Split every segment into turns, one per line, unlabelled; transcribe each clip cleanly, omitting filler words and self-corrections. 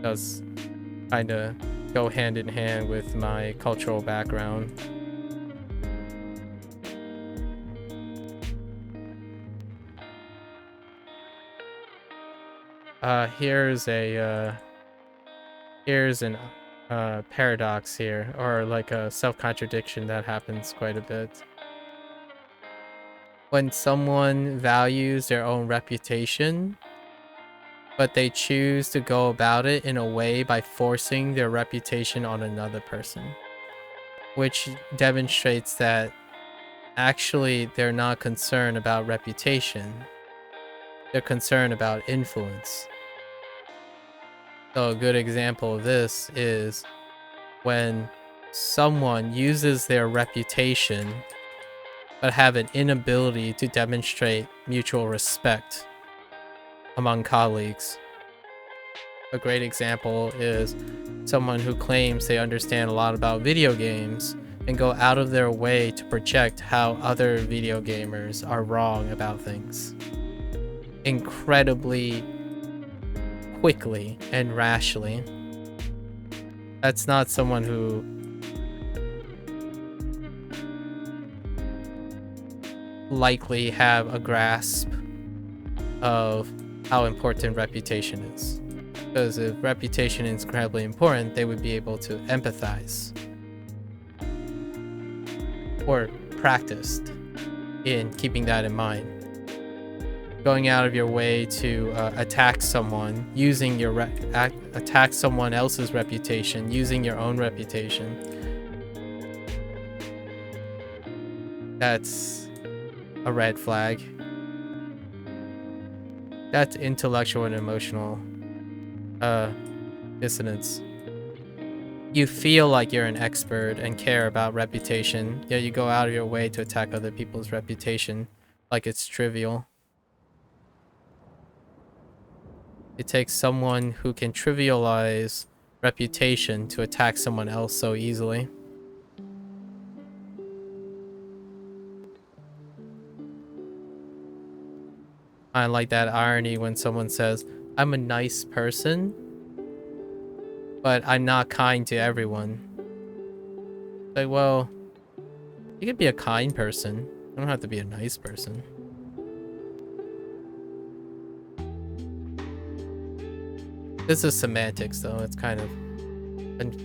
does kind of go hand in hand with my cultural background. Here's an paradox here, or like a self-contradiction that happens quite a bit. When someone values their own reputation, but they choose to go about it in a way by forcing their reputation on another person, which demonstrates that actually they're not concerned about reputation, they're concerned about influence. So a good example of this is when someone uses their reputation but have an inability to demonstrate mutual respect among colleagues. A great example is someone who claims they understand a lot about video games and go out of their way to project how other video gamers are wrong about things incredibly quickly and rashly. That's not someone who likely have a grasp of how important reputation is. Because if reputation is incredibly important, they would be able to empathize or practiced in keeping that in mind. Going out of your way to attack someone, using your attack someone else's reputation, using your own reputation. That's a red flag. That's intellectual and emotional dissonance. You feel like you're an expert and care about reputation, yet you go out of your way to attack other people's reputation like it's trivial. It takes someone who can trivialize reputation to attack someone else so easily. I like that irony when someone says, I'm a nice person, but I'm not kind to everyone. Like, well, you could be a kind person. You don't have to be a nice person. This is semantics, though. It's kind of...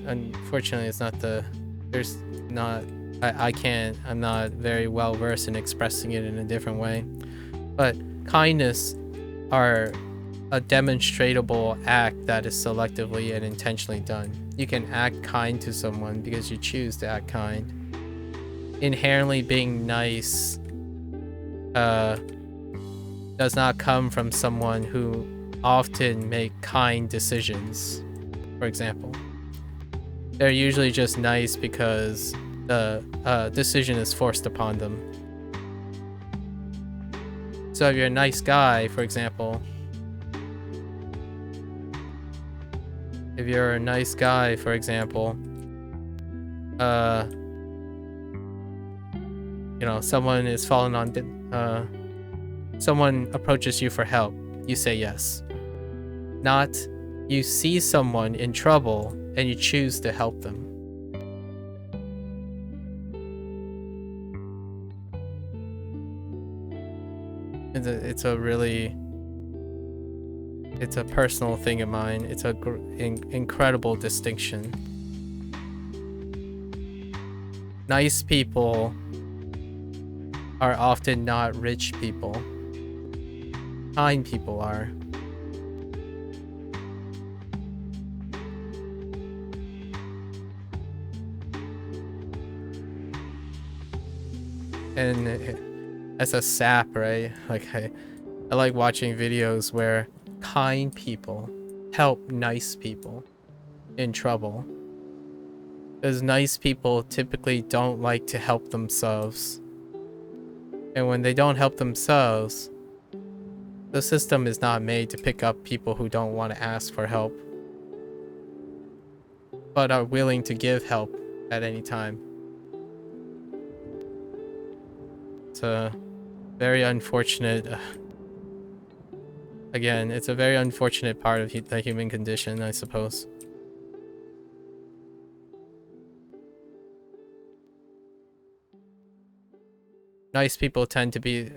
Unfortunately, it's not the... There's not... I'm not very well versed in expressing it in a different way. But kindness are a demonstrable act that is selectively and intentionally done. You can act kind to someone because you choose to act kind. Inherently being nice does not come from someone who often make kind decisions, for example. They're usually just nice because the decision is forced upon them. So if you're a nice guy, for example, you know, someone is falling on, someone approaches you for help, you say yes. Not you see someone in trouble and you choose to help them. It's a personal thing of mine. It's a incredible distinction. Nice people are often not rich people. Kind people are. And as a sap, right? Like I like watching videos where kind people help nice people in trouble. Because nice people typically don't like to help themselves. And when they don't help themselves, the system is not made to pick up people who don't want to ask for help, but are willing to give help at any time. It's a very unfortunate Again, it's a very unfortunate part of the human condition, I suppose. Nice people tend to be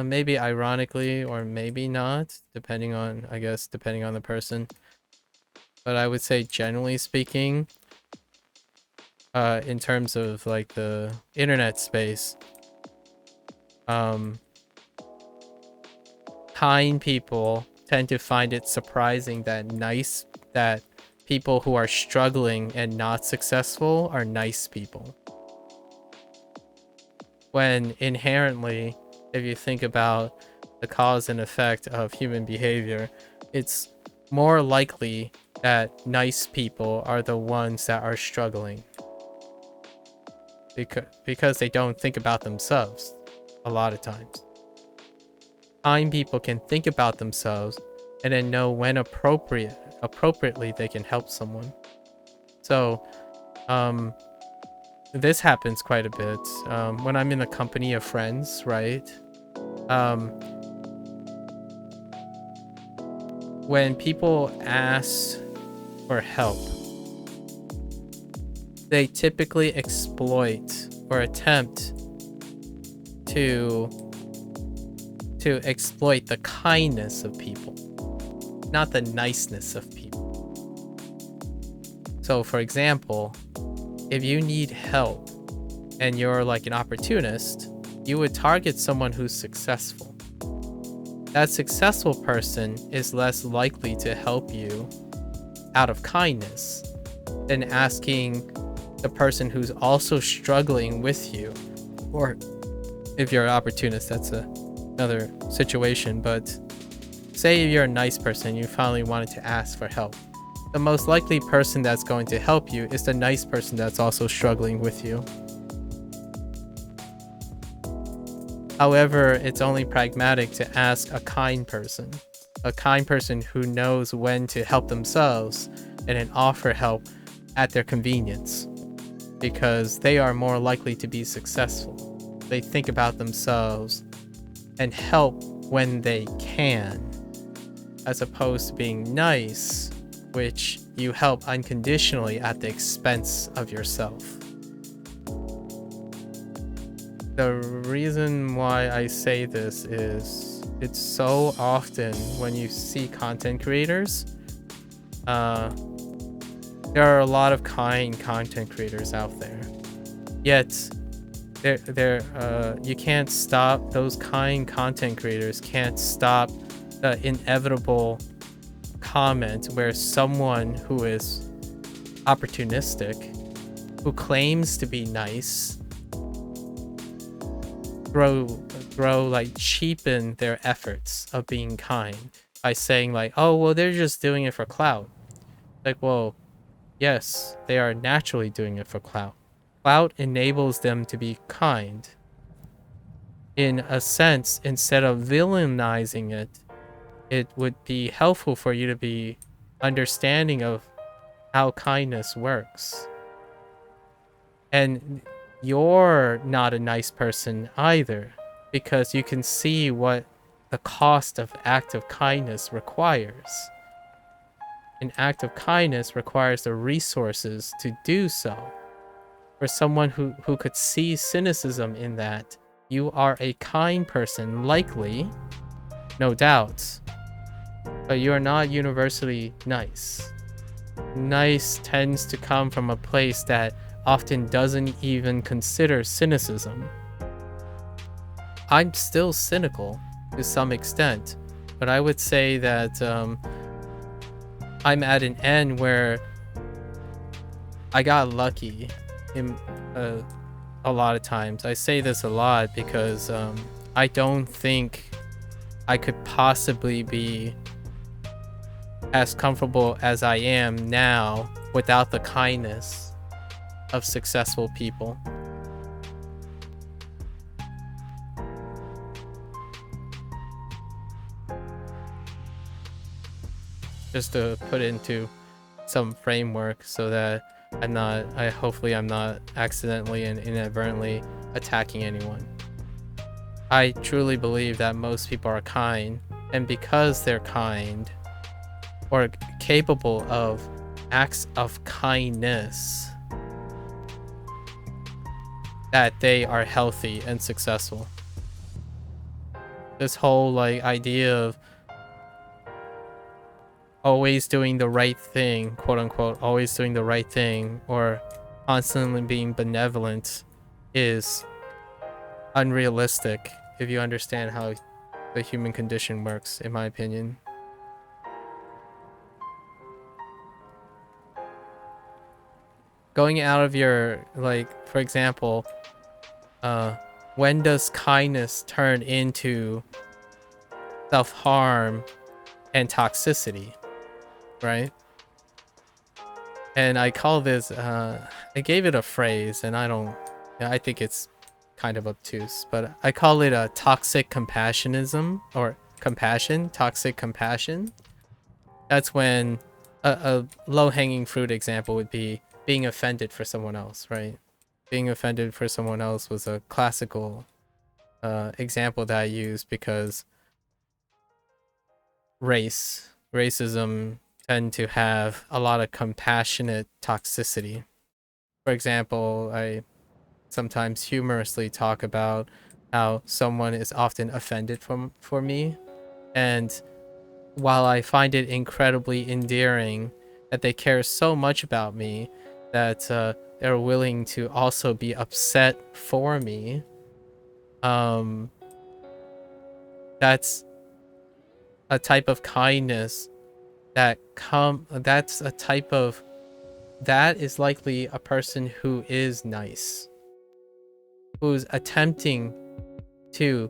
maybe ironically or maybe not, depending on, I guess, depending on the person. But I would say generally speaking, in terms of like the internet space, kind people tend to find it surprising that people who are struggling and not successful are nice people. When inherently, if you think about the cause and effect of human behavior, it's more likely that nice people are the ones that are struggling. Because they don't think about themselves a lot of times. Kind people can think about themselves and then know when appropriately they can help someone. So, this happens quite a bit when I'm in the company of friends, right? When people ask for help, they typically exploit or attempt to exploit the kindness of people, not the niceness of people. So, for example, if you need help and you're like an opportunist, you would target someone who's successful. That successful person is less likely to help you out of kindness than asking the person who's also struggling with you. Or if you're an opportunist, that's another situation. But say you're a nice person, you finally wanted to ask for help. The most likely person that's going to help you is the nice person that's also struggling with you. However, it's only pragmatic to ask a kind person who knows when to help themselves and then offer help at their convenience, because they are more likely to be successful. They think about themselves and help when they can, as opposed to being nice, which you help unconditionally at the expense of yourself. The reason why I say this is it's so often when you see content creators, there are a lot of kind content creators out there, yet you can't stop those kind content creators can't stop the inevitable comment where someone who is opportunistic, who claims to be nice, cheapen their efforts of being kind by saying like, oh, well, they're just doing it for clout. Like, well, yes, they are naturally doing it for clout. Clout enables them to be kind. In a sense, instead of villainizing it, it would be helpful for you to be understanding of how kindness works. And you're not a nice person either, because you can see what the cost of act of kindness requires. An act of kindness requires the resources to do so. For someone who could see cynicism in that, you are a kind person, likely, no doubt, but you are not universally nice. Nice tends to come from a place that often doesn't even consider cynicism. I'm still cynical to some extent, but I would say that I'm at an end where I got lucky in a lot of times. I say this a lot because I don't think I could possibly be as comfortable as I am now without the kindness of successful people. Just to put into some framework so that hopefully I'm not accidentally and inadvertently attacking anyone. I truly believe that most people are kind, And because they're kind or capable of acts of kindness, that they are healthy and successful. This whole like idea of always doing the right thing, quote unquote, always doing the right thing, or constantly being benevolent is unrealistic if you understand how the human condition works, in my opinion. Going out of your, like, for example, when does kindness turn into self-harm and toxicity, right? And I call this, I gave it a phrase, and I think it's kind of obtuse, but I call it a toxic compassionism, or compassion, toxic compassion. That's when a low-hanging fruit example would be being offended for someone else, right? Being offended for someone else was a classical example that I used because racism tend to have a lot of compassionate toxicity. For example, I sometimes humorously talk about how someone is often offended for me, and while I find it incredibly endearing that they care so much about me that they're willing to also be upset for me, that's a type of kindness that that is likely a person who is nice, who's attempting to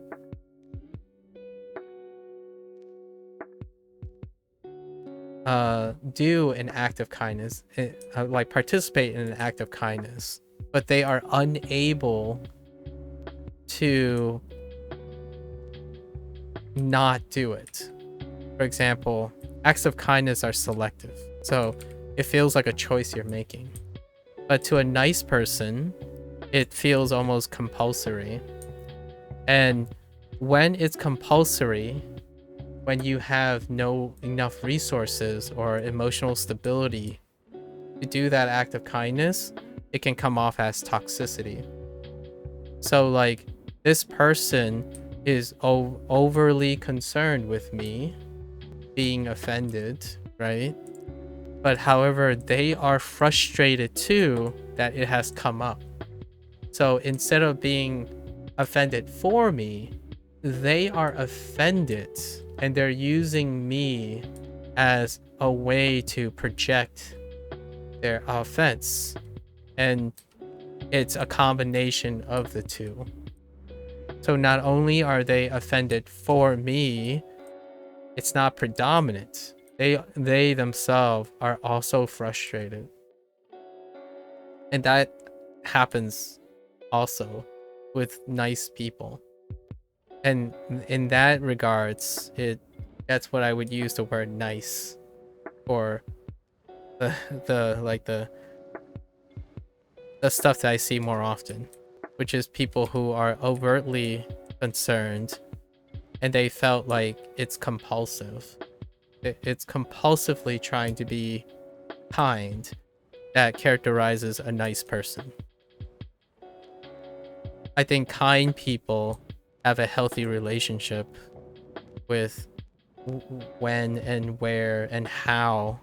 do an act of kindness, like participate in an act of kindness, but they are unable to not do it. For example, acts of kindness are selective, so it feels like a choice you're making. But to a nice person, it feels almost compulsory. And when it's compulsory, when you have no enough resources or emotional stability to do that act of kindness, it can come off as toxicity. So like, this person is overly concerned with me being offended, right? But however, they are frustrated too that it has come up. So instead of being offended for me, they are offended and they're using me as a way to project their offense. And it's a combination of the two. So not only are they offended for me, it's not predominant. They themselves are also frustrated. And that happens also with nice people. And in that regards, that's what I would use the word nice for the stuff that I see more often, which is people who are overtly concerned and they felt like it's compulsive. It's compulsively trying to be kind that characterizes a nice person. I think kind people have a healthy relationship with when and where and how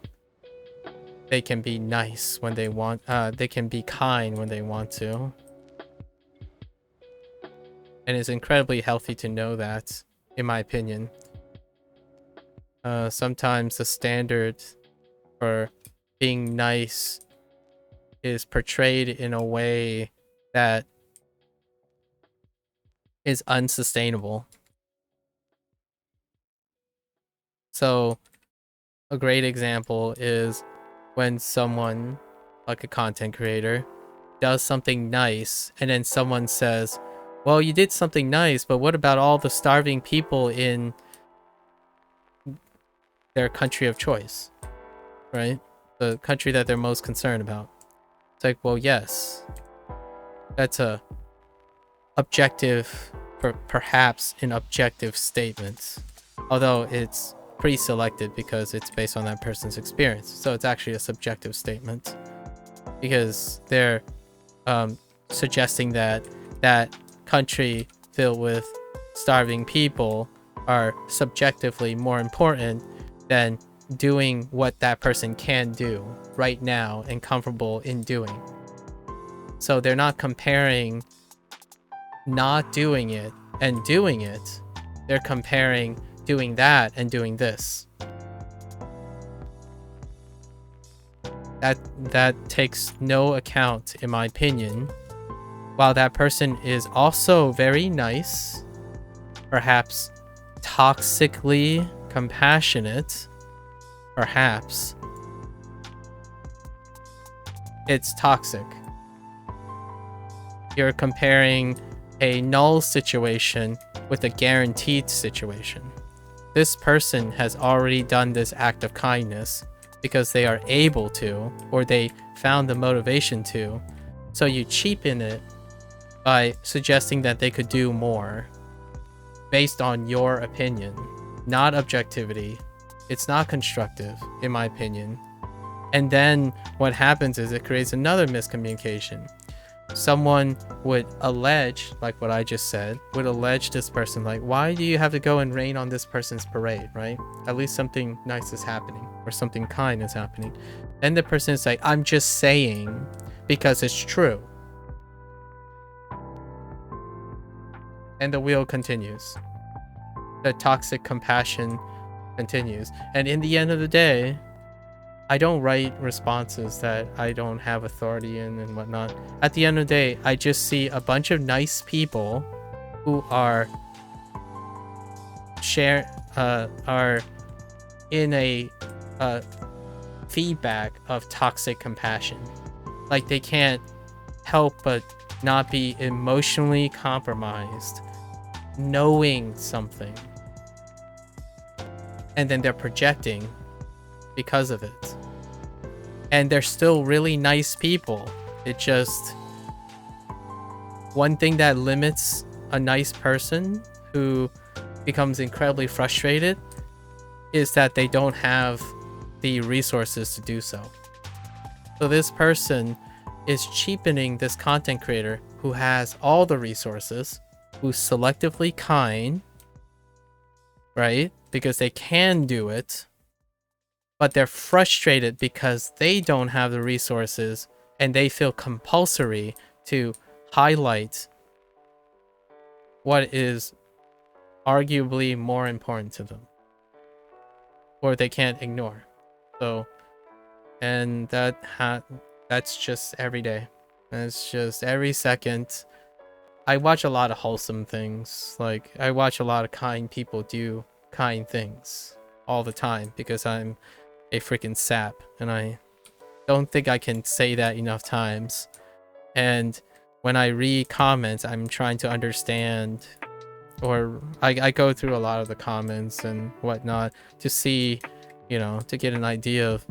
they can be nice when they want, they can be kind when they want to. And it's incredibly healthy to know that, in my opinion. Sometimes the standard for being nice is portrayed in a way that is unsustainable. So a great example is when someone, like a content creator, does something nice and then someone says, well, you did something nice, but what about all the starving people in their country of choice, right? The country that they're most concerned about. It's like, well, yes, that's a objective, perhaps an objective statement. although it's pre-selected because it's based on that person's experience. So it's actually a subjective statement because they're suggesting that that country filled with starving people are subjectively more important than doing what that person can do right now and comfortable in doing. So they're not comparing not doing it and doing it. They're comparing doing that and doing this. That takes no account, in my opinion. While that person is also very nice, perhaps toxically compassionate, perhaps it's toxic. You're comparing a null situation with a guaranteed situation. This person has already done this act of kindness because they are able to, or they found the motivation to. So you cheapen it by suggesting that they could do more based on your opinion, not objectivity. It's not constructive, in my opinion. And then what happens is it creates another miscommunication. Someone would allege, like what I just said, would allege this person, like, why do you have to go and rain on this person's parade, right? At least something nice is happening or something kind is happening. Then the person is like, I'm just saying because it's true. And the wheel continues. The toxic compassion continues. And in the end of the day, I don't write responses that I don't have authority in and whatnot. At the end of the day, I just see a bunch of nice people who are in a feedback of toxic compassion. Like they can't help but not be emotionally compromised, knowing something, and then they're projecting because of it. And they're still really nice people. It just, one thing that limits a nice person who becomes incredibly frustrated is that they don't have the resources to do so. So this person is cheapening this content creator who has all the resources, who's selectively kind, right? Because they can do it, but they're frustrated because they don't have the resources and they feel compulsory to highlight what is arguably more important to them, or they can't ignore. So, and that's just every day. That's just every second. I watch a lot of wholesome things. Like, I watch a lot of kind people do kind things all the time because I'm a freaking sap, and I don't think I can say that enough times. And when I read comments, I'm trying to understand, or I go through a lot of the comments and whatnot to see, you know, to get an idea of,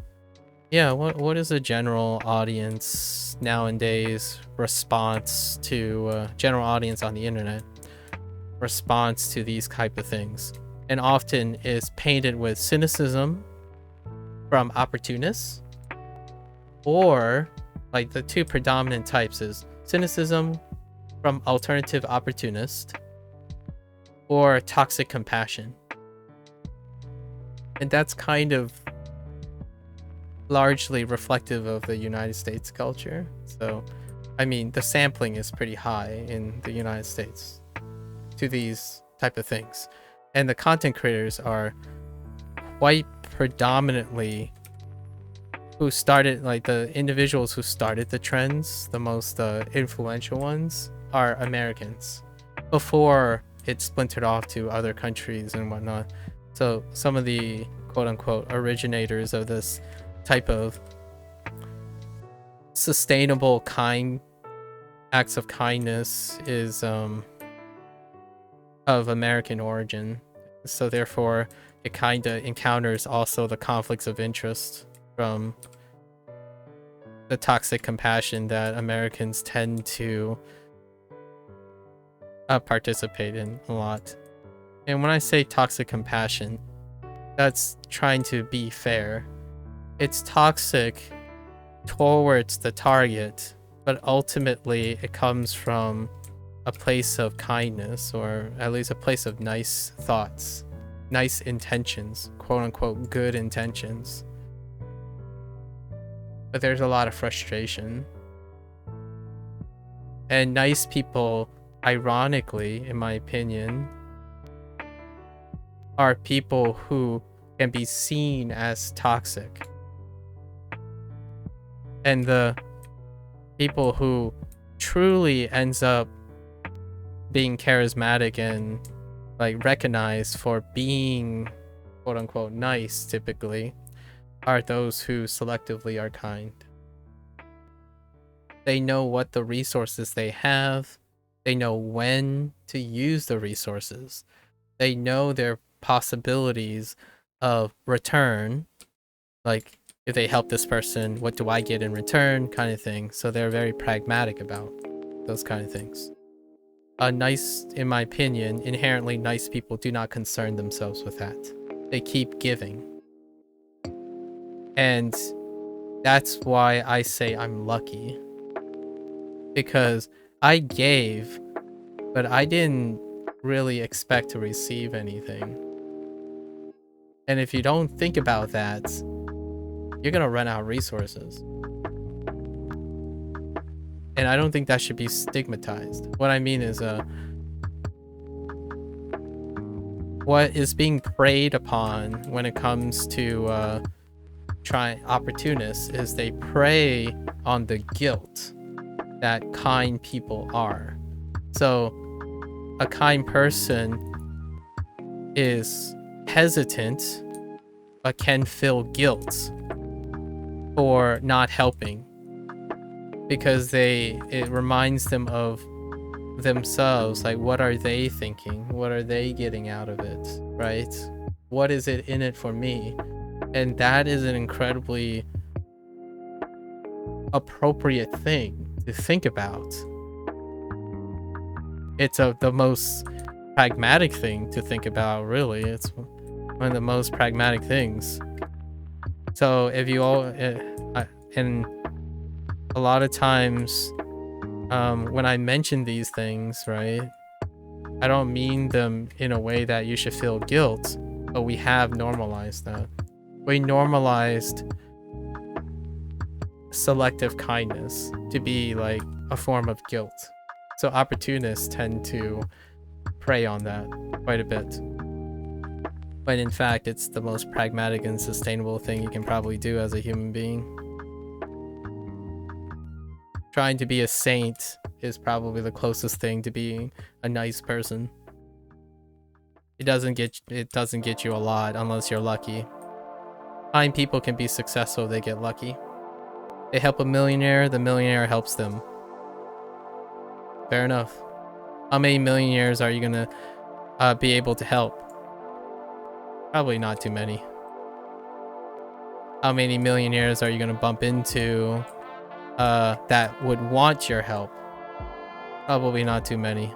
yeah, what is the general audience nowadays response to general audience on the internet response to these type of things. And often is painted with cynicism from opportunists, or like the two predominant types is cynicism from alternative opportunist or toxic compassion. And that's kind of largely reflective of the United States culture. So, I mean, the sampling is pretty high in the United States to these type of things. And the content creators are quite predominantly who started, like the individuals who started the trends, the most influential ones are Americans before it splintered off to other countries and whatnot. So some of the quote-unquote originators of this type of sustainable kind acts of kindness is of American origin. So therefore it kind of encounters also the conflicts of interest from the toxic compassion that Americans tend to participate in a lot. And when I say toxic compassion, that's trying to be fair. It's toxic towards the target, but ultimately it comes from a place of kindness, or at least a place of nice thoughts, nice intentions, quote unquote good intentions. But there's a lot of frustration. And nice people, ironically, in my opinion, are people who can be seen as toxic. And the people who truly ends up being charismatic and like recognized for being quote unquote nice typically are those who selectively are kind. They know what the resources they have. They know when to use the resources. They know their possibilities of return. Like, if they help this person, what do I get in return, kind of thing. So they're very pragmatic about those kind of things. Nice, in my opinion, inherently nice people do not concern themselves with that. They keep giving. And that's why I say I'm lucky. Because I gave, but I didn't really expect to receive anything. And if you don't think about that, you're gonna run out of resources. And I don't think that should be stigmatized. What I mean is, what is being preyed upon when it comes to opportunists is they prey on the guilt that kind people are. So a kind person is hesitant but can feel guilt for not helping because it reminds them of themselves. Like, what are they thinking? What are they getting out of it, right? What is it in it for me? And that is an incredibly appropriate thing to think about. It's the most pragmatic thing to think about, really. It's one of the most pragmatic things. So if you all, and a lot of times when I mention these things, right, I don't mean them in a way that you should feel guilt, but we have normalized that. We normalized selective kindness to be like a form of guilt. So opportunists tend to prey on that quite a bit. But in fact, it's the most pragmatic and sustainable thing you can probably do as a human being. Trying to be a saint is probably the closest thing to being a nice person. It doesn't get you a lot unless you're lucky. Kind people can be successful if they get lucky. They help a millionaire, the millionaire helps them. Fair enough. How many millionaires are you gonna be able to help? Probably not too many. How many millionaires are you gonna bump into that would want your help? Probably not too many.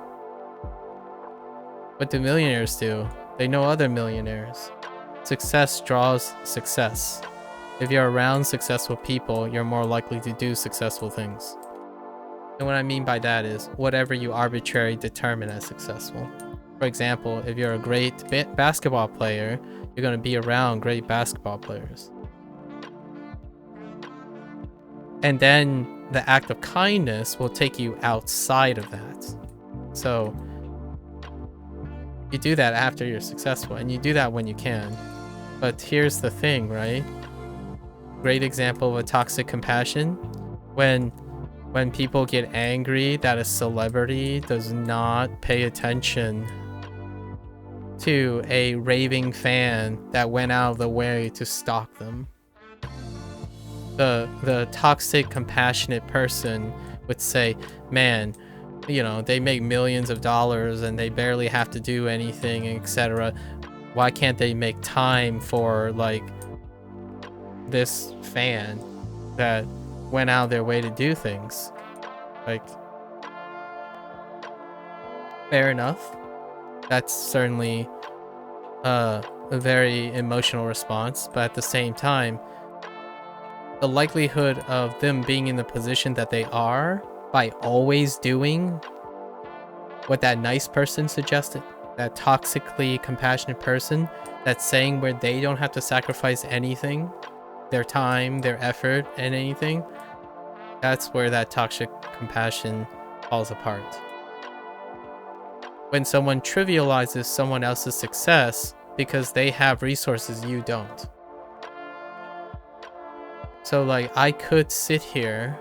What do millionaires do? They know other millionaires. Success draws success. If you're around successful people, you're more likely to do successful things. And what I mean by that is whatever you arbitrarily determine as successful. For example, if you're a great basketball player, you're going to be around great basketball players. And then the act of kindness will take you outside of that. So you do that after you're successful, and you do that when you can. But here's the thing, right? Great example of a toxic compassion. When people get angry that a celebrity does not pay attention to a raving fan that went out of the way to stalk them. The toxic, compassionate person would say, man, you know, they make millions of dollars and they barely have to do anything, etc. Why can't they make time for, like, this fan that went out of their way to do things? Like, fair enough. That's certainly a very emotional response, but at the same time, the likelihood of them being in the position that they are by always doing what that nice person suggested, that toxically compassionate person that's saying where they don't have to sacrifice anything, their time, their effort, and anything, that's where that toxic compassion falls apart. When someone trivializes someone else's success because they have resources you don't. So like, I could sit here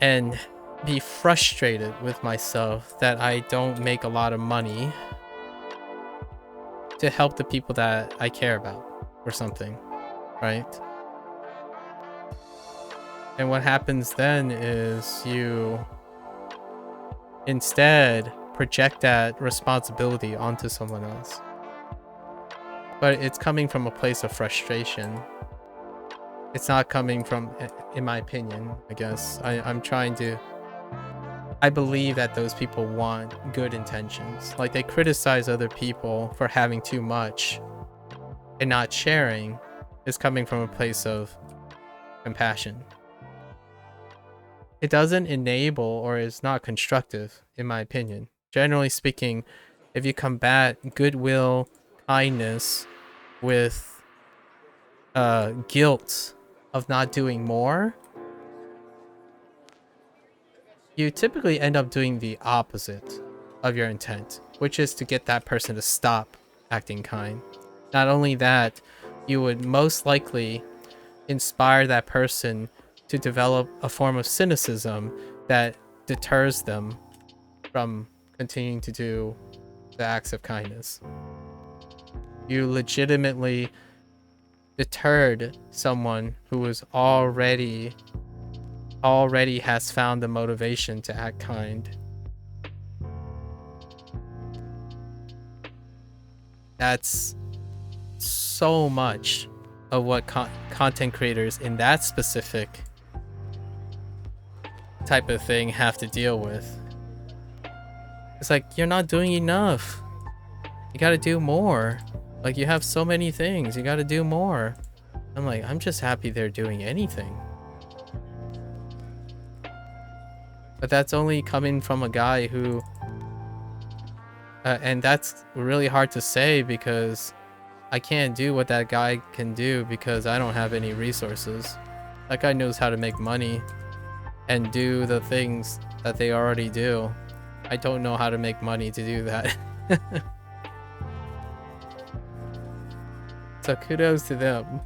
and be frustrated with myself that I don't make a lot of money to help the people that I care about or something, right? And what happens then is you instead project that responsibility onto someone else. But it's coming from a place of frustration. It's not coming from, in my opinion, I guess. I believe that those people want good intentions. Like, they criticize other people for having too much and not sharing is coming from a place of compassion. It doesn't enable or is not constructive, in my opinion. Generally speaking, if you combat goodwill, kindness with guilt of not doing more, you typically end up doing the opposite of your intent, which is to get that person to stop acting kind. Not only that, you would most likely inspire that person to develop a form of cynicism that deters them from continuing to do the acts of kindness. You legitimately deterred someone who was already has found the motivation to act kind. That's so much of what content creators in that specific type of thing have to deal with. It's like, you're not doing enough. You gotta do more. Like, you have so many things. You gotta do more. I'm like, I'm just happy they're doing anything. But that's only coming from a guy who... and that's really hard to say because I can't do what that guy can do because I don't have any resources. That guy knows how to make money and do the things that they already do. I don't know how to make money to do that. So kudos to them.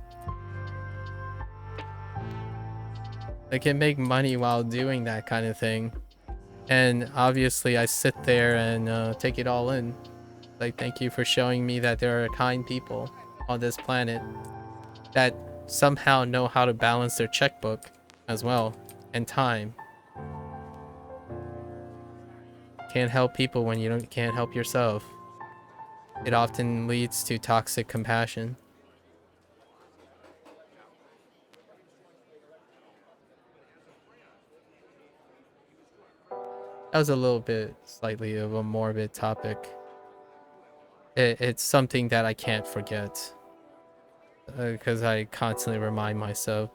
They can make money while doing that kind of thing. And obviously I sit there and take it all in. Like, thank you for showing me that there are kind people on this planet that somehow know how to balance their checkbook as well, and time. Can't help people when you can't help yourself. It often leads to toxic compassion. That was a little bit slightly of a morbid topic. It's something that I can't forget because I constantly remind myself.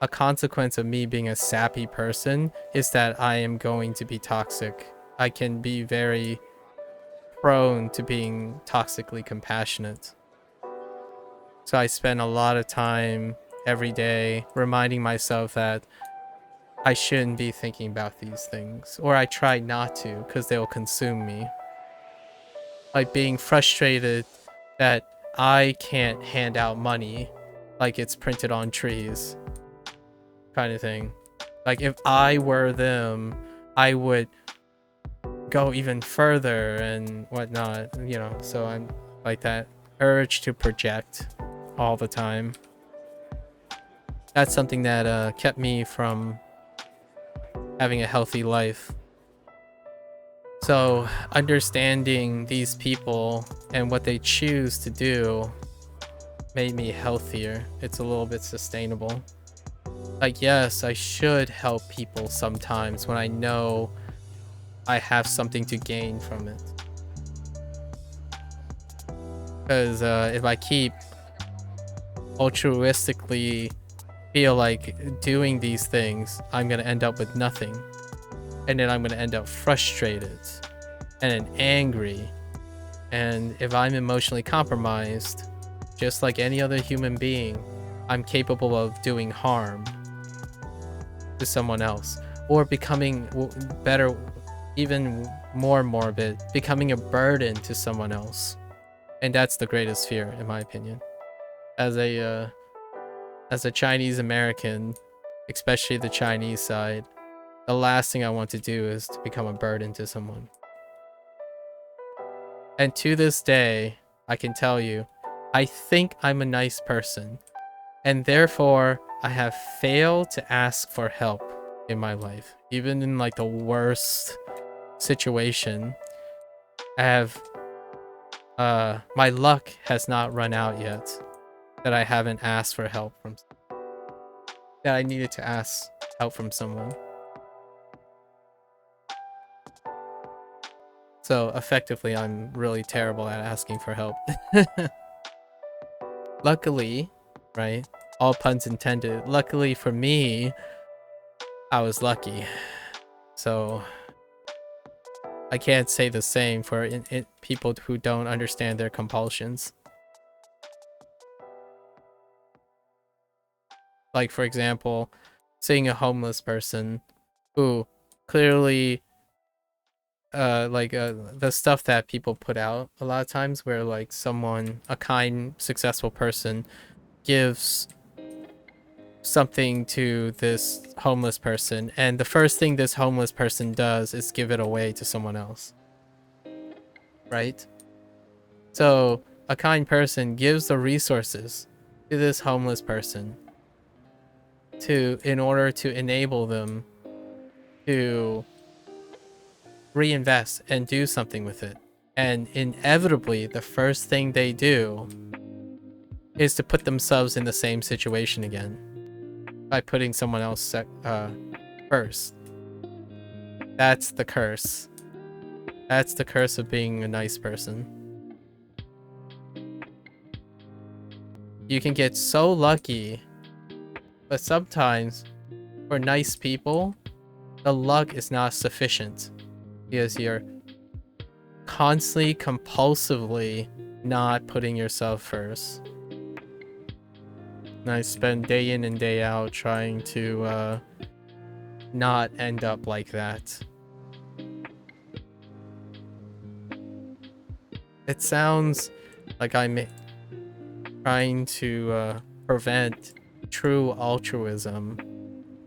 A consequence of me being a sappy person is that I am going to be toxic. I can be very prone to being toxically compassionate. So I spend a lot of time every day reminding myself that I shouldn't be thinking about these things, or I try not to because they'll consume me. Like being frustrated that I can't hand out money like it's printed on trees, kind of thing. Like, if I were them, I would go even further and whatnot, you know. So I'm like, that urge to project all the time. That's something that kept me from having a healthy life. So understanding these people and what they choose to do made me healthier. It's a little bit sustainable. Like, yes, I should help people sometimes when I know I have something to gain from it. Because if I keep altruistically feel like doing these things, I'm gonna end up with nothing. And then I'm gonna end up frustrated and angry. And if I'm emotionally compromised, just like any other human being, I'm capable of doing harm to someone else, or becoming better, even more morbid, becoming a burden to someone else. And that's the greatest fear, in my opinion. As a Chinese American, especially the Chinese side, the last thing I want to do is to become a burden to someone. And to this day, I can tell you, I think I'm a nice person, and therefore I have failed to ask for help in my life. Even in like the worst situation, I have my luck has not run out yet that I haven't asked for help from, that I needed to ask help from someone. So effectively, I'm really terrible at asking for help. Luckily, right? All puns intended. Luckily for me, I was lucky. So I can't say the same for people who don't understand their compulsions. Like, for example, seeing a homeless person who clearly the stuff that people put out a lot of times, where like someone, a kind, successful person, gives something to this homeless person, and the first thing this homeless person does is give it away to someone else, right? So a kind person gives the resources to this homeless person in order to enable them to reinvest and do something with it. And inevitably, the first thing they do is to put themselves in the same situation again by putting someone else first. That's the curse. That's the curse of being a nice person. You can get so lucky, but sometimes for nice people, the luck is not sufficient because you're constantly, compulsively not putting yourself first. And I spend day in and day out trying to not end up like that. It sounds like I'm trying to prevent true altruism,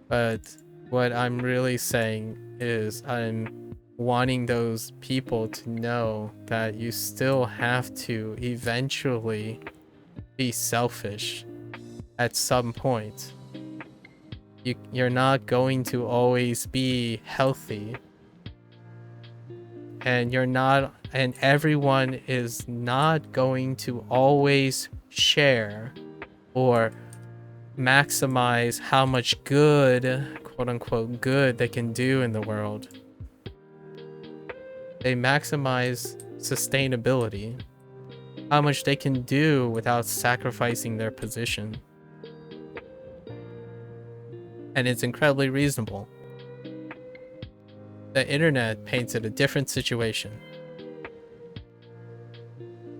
but what I'm really saying is I'm wanting those people to know that you still have to eventually be selfish at some point. You're not going to always be healthy, and everyone is not going to always share or maximize how much good, quote unquote, good they can do in the world. They maximize sustainability, how much they can do without sacrificing their position. And it's incredibly reasonable. The internet paints it a different situation.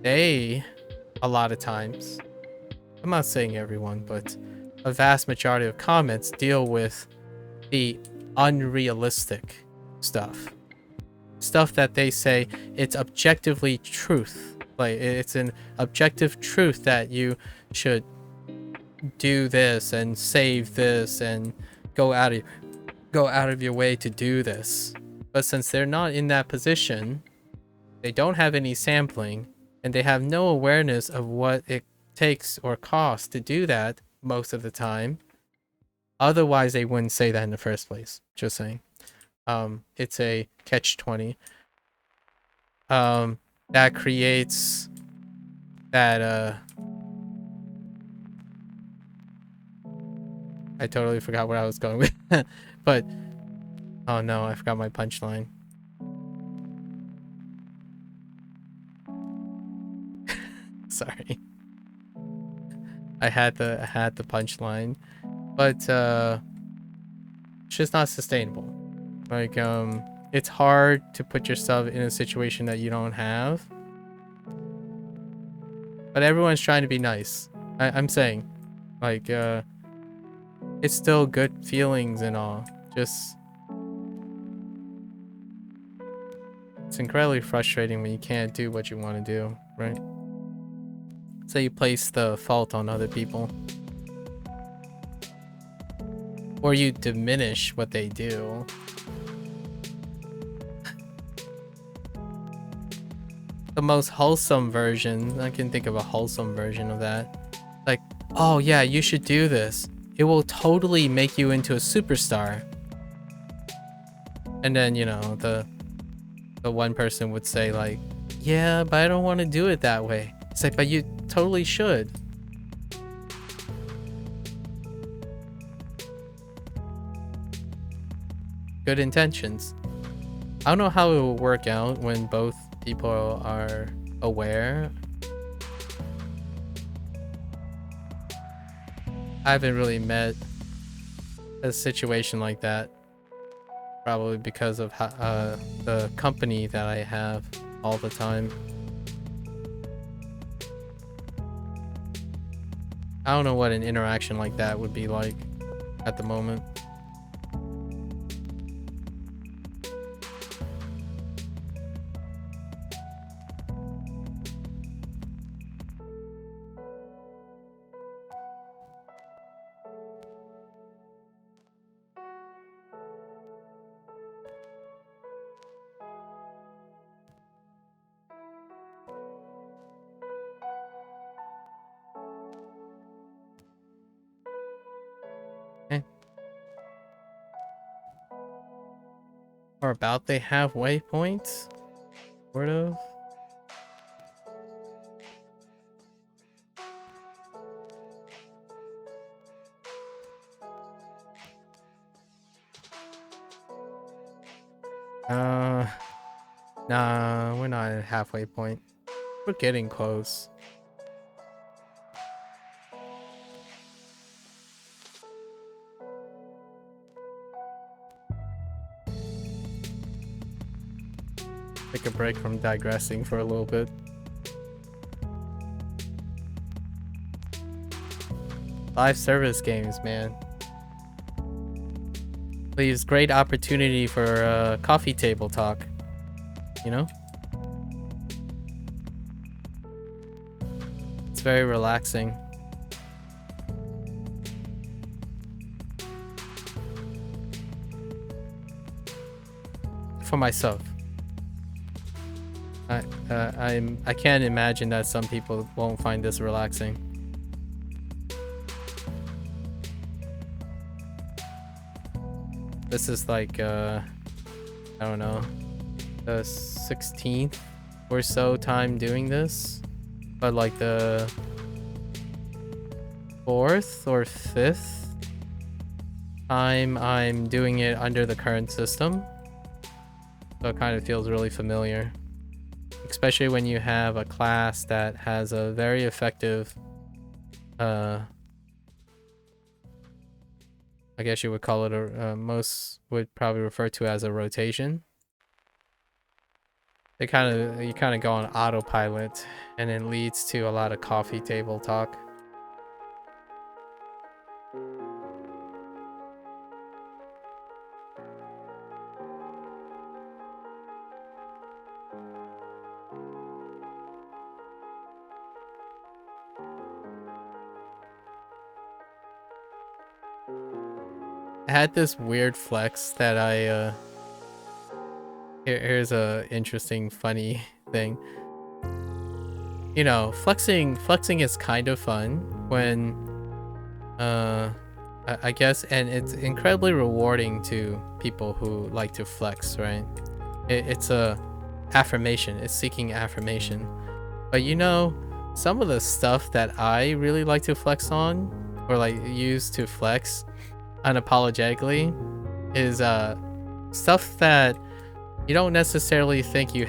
They, a lot of times, I'm not saying everyone, but a vast majority of comments deal with the unrealistic stuff. Stuff that they say it's objectively truth. Like, it's an objective truth that you should do this and save this and go out of your way to do this. But since they're not in that position, they don't have any sampling, and they have no awareness of what it takes or costs to do that most of the time. Otherwise, they wouldn't say that in the first place. Just saying. It's a catch-20. That creates that I totally forgot where I was going with. But oh no, I forgot my punchline. So I had the punchline, but it's just not sustainable. Like it's hard to put yourself in a situation that you don't have. But everyone's trying to be nice. I'm saying, like, it's still good feelings and all. Just, it's incredibly frustrating when you can't do what you want to do, right? So you place the fault on other people. Or you diminish what they do. The most wholesome version, I can think of a wholesome version of that. Like, oh yeah, you should do this. It will totally make you into a superstar. And then, you know, the one person would say like, yeah, but I don't want to do it that way. It's like, but you totally should. Good intentions. I don't know how it will work out when both people are aware. I haven't really met a situation like that. Probably because of how, the company that I have all the time. I don't know what an interaction like that would be like at the moment. Or about they have waypoints? Sort of. Nah, we're not at halfway point. We're getting close. Take a break from digressing for a little bit. Live service games, man. Leaves great opportunity for coffee table talk. You know? It's very relaxing. For myself. I can't imagine that some people won't find this relaxing. This is like I don't know, the 16th or so time doing this, but like the 4th or 5th time I'm doing it under the current system. So it kind of feels really familiar. Especially when you have a class that has a very effective, I guess you would call it most would probably refer to as a rotation. You kind of go on autopilot, and it leads to a lot of coffee table talk. I had this weird flex that I here's a interesting funny thing. You know, flexing is kind of fun when I guess, and it's incredibly rewarding to people who like to flex, right? It's a affirmation, it's seeking affirmation. But you know, some of the stuff that I really like to flex on, or like use to flex unapologetically, is stuff that you don't necessarily think you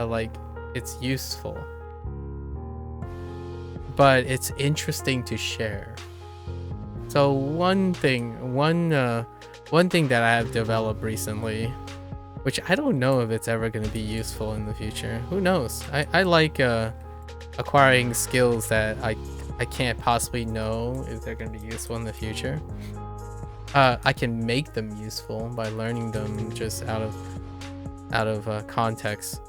like it's useful, but it's interesting to share. So one thing that I have developed recently, which I don't know if it's ever going to be useful in the future. Who knows? I like acquiring skills that I can't possibly know if they're going to be useful in the future. I can make them useful by learning them just out of context.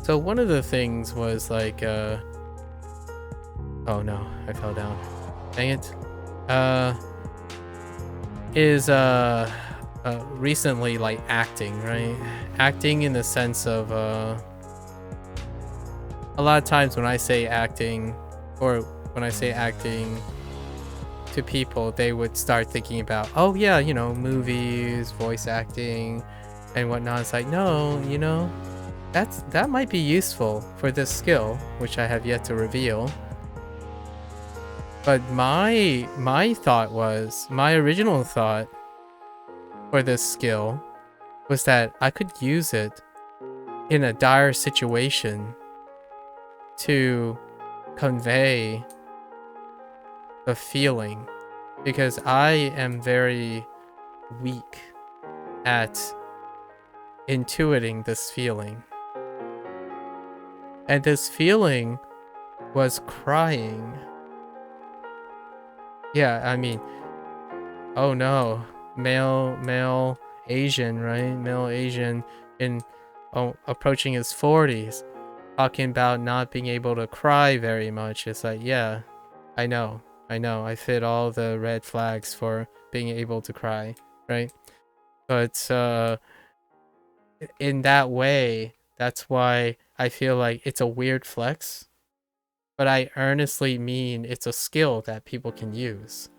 So one of the things was like, oh no, I fell down. Dang it. Recently like acting, right? Acting in the sense of a lot of times when I say acting, or when I say acting to people, they would start thinking about, oh yeah, you know, movies, voice acting and whatnot. It's like, no, you know, that might be useful for this skill, which I have yet to reveal. But my original thought for this skill was that I could use it in a dire situation to convey the feeling, because I am very weak at intuiting this feeling. And this feeling was crying. Yeah, I mean, oh no, male Asian, right? Male Asian approaching his 40s, talking about not being able to cry very much. It's like, yeah, I know, I fit all the red flags for being able to cry, right? But in that way, that's why I feel like it's a weird flex, but I earnestly mean it's a skill that people can use.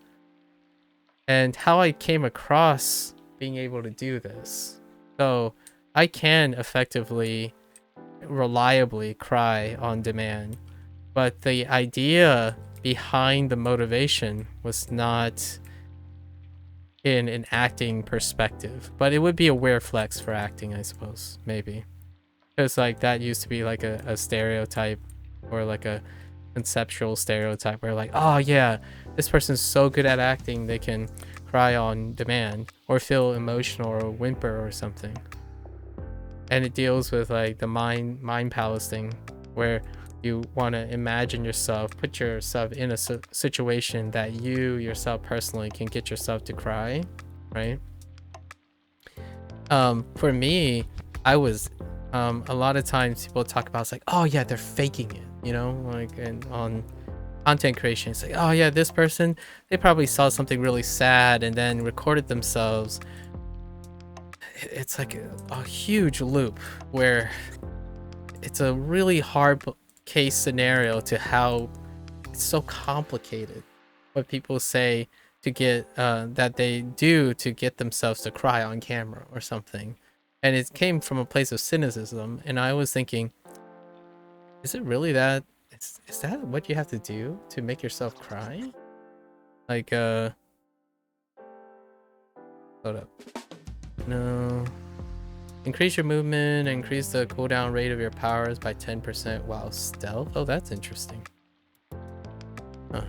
And how I came across being able to do this. So I can effectively, reliably cry on demand, but the idea behind the motivation was not in an acting perspective. But it would be a weird flex for acting, I suppose, maybe. Because like that used to be like a stereotype, or like a conceptual stereotype where like, oh yeah, this person's so good at acting they can cry on demand or feel emotional or whimper or something. And it deals with like the mind palace thing, where you want to imagine yourself, put yourself in a situation that you yourself personally can get yourself to cry, right? For me, I was a lot of times people talk about, it's like, oh yeah, they're faking it, you know, like, and on content creation, it's like, oh yeah, this person, they probably saw something really sad and then recorded themselves. It's like a huge loop where it's a really hard case scenario to how it's so complicated what people say to get that they do to get themselves to cry on camera or something. And it came from a place of cynicism, and I was thinking, is it really that? Is that what you have to do to make yourself cry? Like, hold up. No. Increase your movement, increase the cooldown rate of your powers by 10% while stealth. Oh, that's interesting. Huh.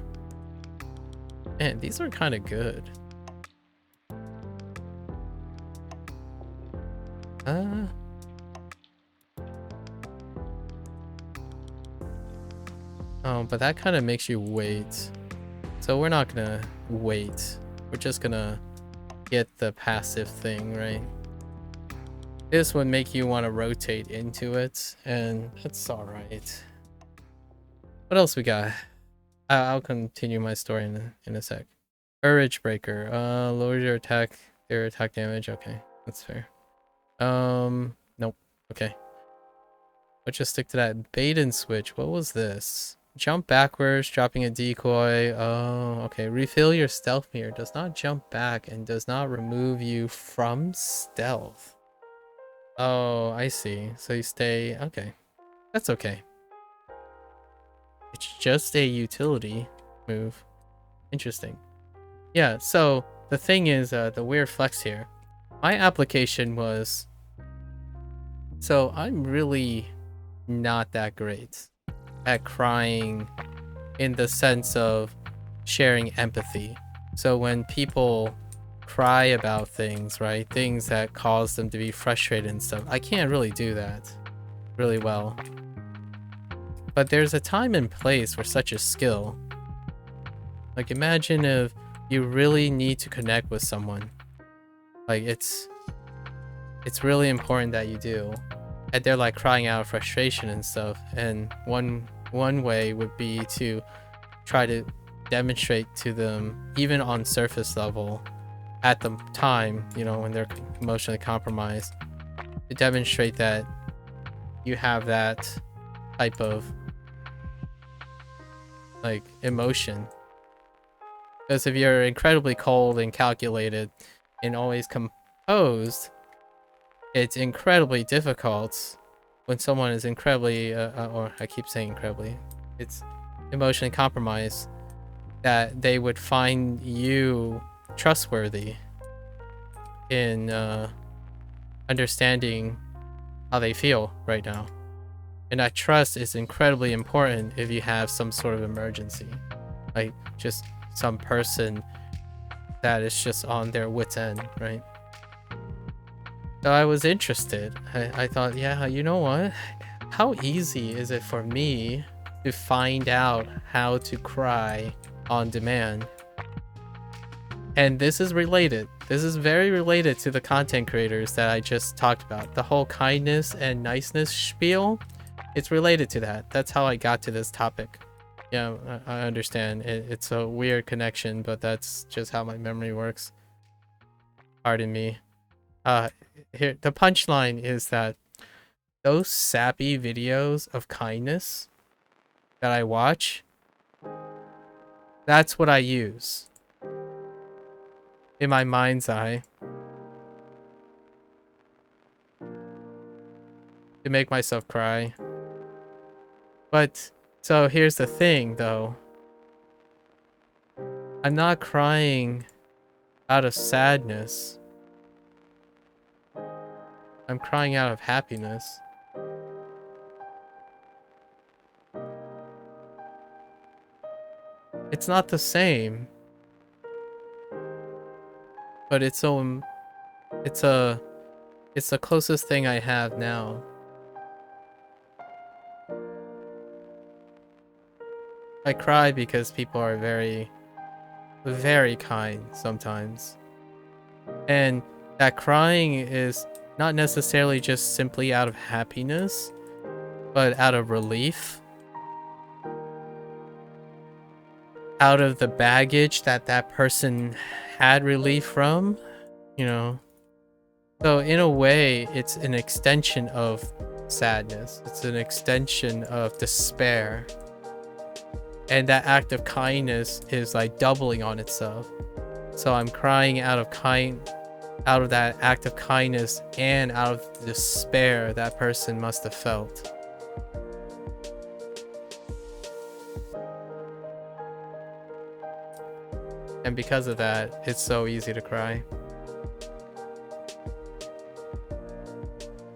Man, these are kind of good. Oh, but that kind of makes you wait. So we're not gonna wait. We're just gonna get the passive thing, right? This would make you want to rotate into it, and that's alright. What else we got? I'll continue my story in a sec. Courage Breaker. Lowers your attack damage. Okay, that's fair. Nope. Okay. Let's just stick to that. Bait and switch. What was this? Jump backwards, dropping a decoy. Oh, okay. Refill your stealth meter. Does not jump back and does not remove you from stealth. Oh, I see. So you stay... Okay. That's okay. It's just a utility move. Interesting. Yeah, so the thing is, the weird flex here. My application was... So I'm really not that great at crying in the sense of sharing empathy. So when people cry about things, right? Things that cause them to be frustrated and stuff, I can't really do that really well. But there's a time and place for such a skill. Like, imagine if you really need to connect with someone. Like, it's really important that you do. And they're like crying out of frustration and stuff. And one way would be to try to demonstrate to them, even on surface level, at the time, you know, when they're emotionally compromised, to demonstrate that you have that type of like emotion. Because if you're incredibly cold and calculated and always composed, it's incredibly difficult when someone is incredibly, or I keep saying incredibly, it's emotionally compromised, that they would find you trustworthy in understanding how they feel right now. And that trust is incredibly important if you have some sort of emergency, like just some person that is just on their wit's end, right? So I was interested. I thought, yeah, you know what? How easy is it for me to find out how to cry on demand? And this is related. This is very related to the content creators that I just talked about. The whole kindness and niceness spiel, it's related to that. That's how I got to this topic. Yeah, I understand. It's a weird connection, but that's just how my memory works. Pardon me. Here, the punchline is that those sappy videos of kindness that I watch, that's what I use in my mind's eye to make myself cry. But so here's the thing though. I'm not crying out of sadness. I'm crying out of happiness. It's not the same, but it's the closest thing I have now. I cry because people are very, very kind sometimes. And that crying is not necessarily just simply out of happiness, but out of relief. Out of the baggage that that person had relief from, you know. So in a way, it's an extension of sadness. It's an extension of despair. And that act of kindness is like doubling on itself. So I'm crying out of that act of kindness and out of the despair that person must have felt. And because of that, it's so easy to cry.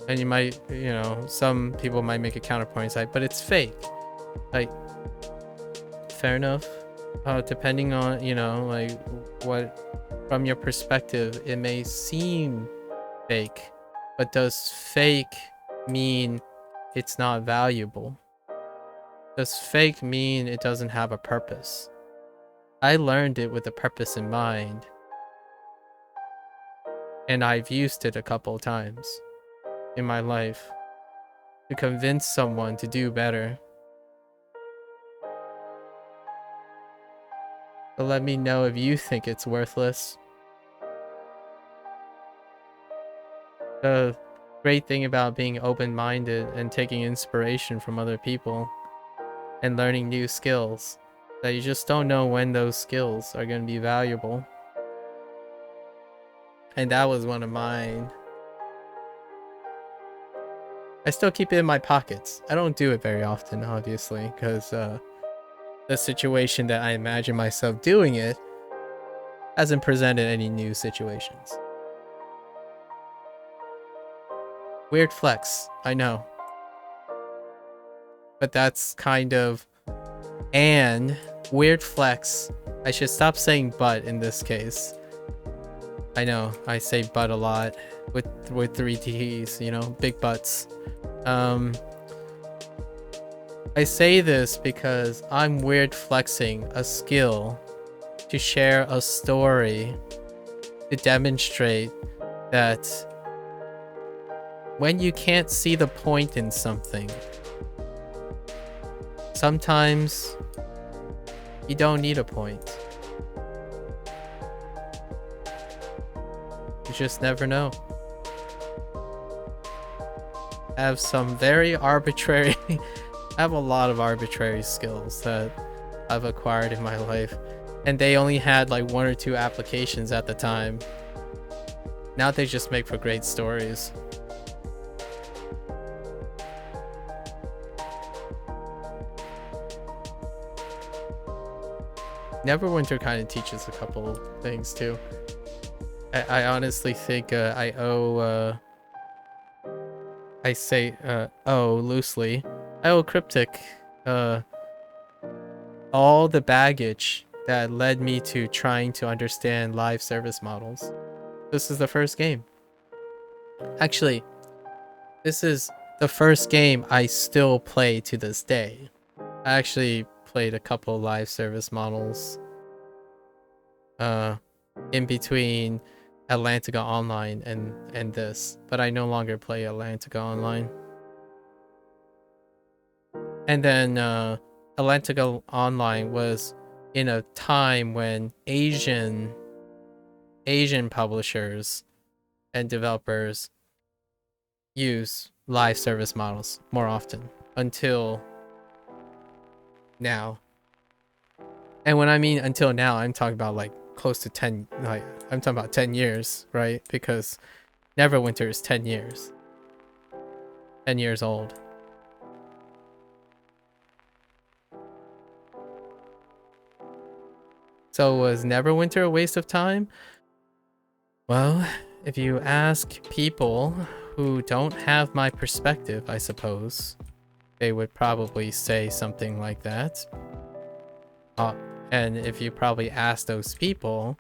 And you might, you know, some people might make a counterpoint, like, but it's fake. Like, fair enough. Depending on, you know, like what, from your perspective, it may seem fake, but does fake mean it's not valuable? Does fake mean it doesn't have a purpose? I learned it with a purpose in mind, and I've used it a couple of times in my life to convince someone to do better. But let me know if you think it's worthless. The great thing about being open-minded and taking inspiration from other people and learning new skills, that you just don't know when those skills are going to be valuable. And that was one of mine. I still keep it in my pockets. I don't do it very often, obviously, because the situation that I imagine myself doing it hasn't presented any new situations. Weird flex, I know. But that's kind of And weird flex. I should stop saying but in this case. I know I say but a lot with 3Ds, you know, big butts. I say this because I'm weird flexing a skill to share a story to demonstrate that when you can't see the point in something, sometimes you don't need a point. You just never know. I have some very arbitrary I have a lot of arbitrary skills that I've acquired in my life, and they only had like 1 or 2 applications at the time. Now they just make for great stories. Neverwinter kind of teaches a couple things too. I honestly think I owe I say loosely. I owe Cryptic all the baggage that led me to trying to understand live service models. This is the first game. Actually, this is the first game I still play to this day. I actually played a couple live service models in between Atlantica Online and this, but I no longer play Atlantica Online. And then Atlantica Online was in a time when Asian publishers and developers use live service models more often until now. And when I mean until now, I'm talking about like close to 10, like I'm talking about 10 years, right? Because Neverwinter is 10 years. 10 years old. So was Neverwinter a waste of time? Well, if you ask people who don't have my perspective, I suppose, they would probably say something like that. And if you probably ask those people,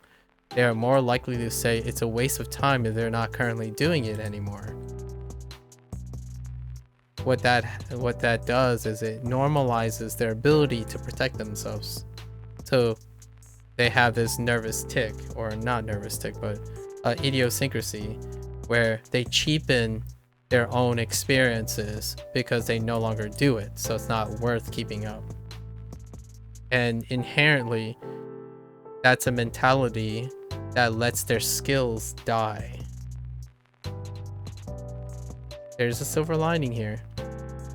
they're more likely to say it's a waste of time if they're not currently doing it anymore. What that does is it normalizes their ability to protect themselves. So they have this nervous tick, or not nervous tick, but idiosyncrasy, where they cheapen their own experiences because they no longer do it, so it's not worth keeping up. And inherently, that's a mentality that lets their skills die. There's a silver lining here.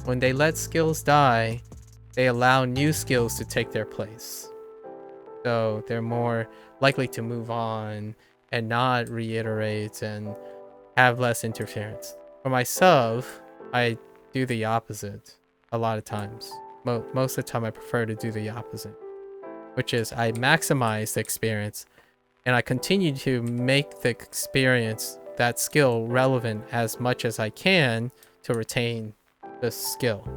When they let skills die, they allow new skills to take their place. So they're more likely to move on and not reiterate and have less interference. For myself, I do the opposite a lot of times. Most of the time I prefer to do the opposite, which is I maximize the experience and I continue to make the experience, that skill, relevant as much as I can to retain the skill,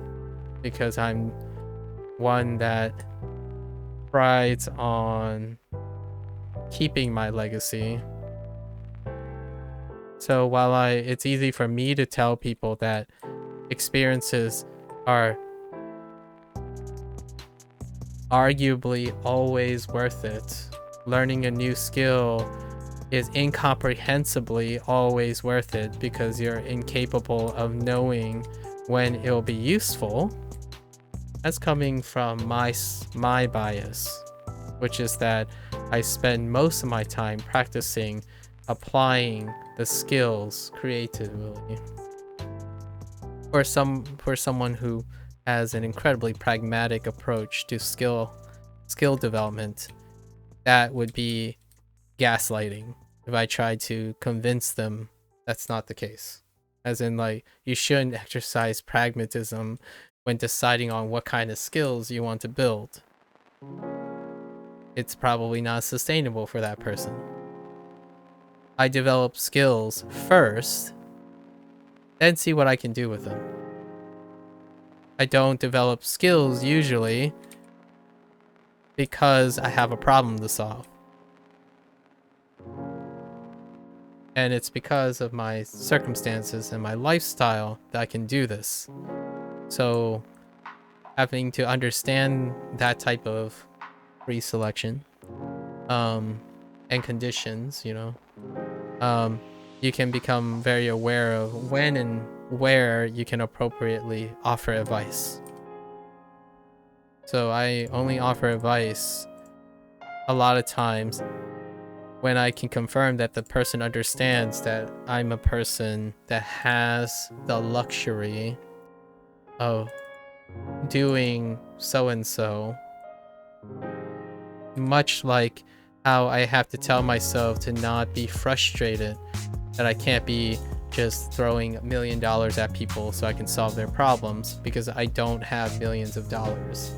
because I'm one that prides on keeping my legacy. So while it's easy for me to tell people that experiences are arguably always worth it, learning a new skill is incomprehensibly always worth it because you're incapable of knowing when it'll be useful. That's coming from my bias, which is that I spend most of my time practicing applying the skills creatively. For someone who has an incredibly pragmatic approach to skill development, that would be gaslighting if I tried to convince them that's not the case. As in, like, you shouldn't exercise pragmatism when deciding on what kind of skills you want to build. It's probably not sustainable for that person. I develop skills first, then see what I can do with them. I don't develop skills usually because I have a problem to solve. And it's because of my circumstances and my lifestyle that I can do this. So having to understand that type of pre-selection and conditions, you know, you can become very aware of when and where you can appropriately offer advice. So I only offer advice a lot of times when I can confirm that the person understands that I'm a person that has the luxury of doing so and so, much like how I have to tell myself to not be frustrated that I can't be just throwing $1 million at people so I can solve their problems, because I don't have millions of dollars.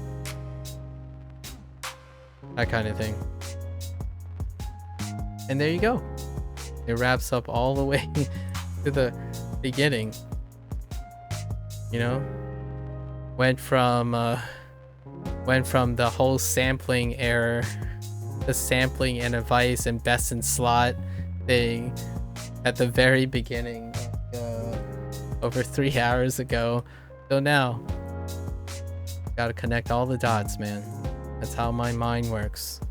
That kind of thing. And there you go. It wraps up all the way to the beginning. You know? Went from the whole sampling error, the sampling and advice and best in slot thing at the very beginning, over 3 hours ago. So now, gotta connect all the dots, man. That's how my mind works.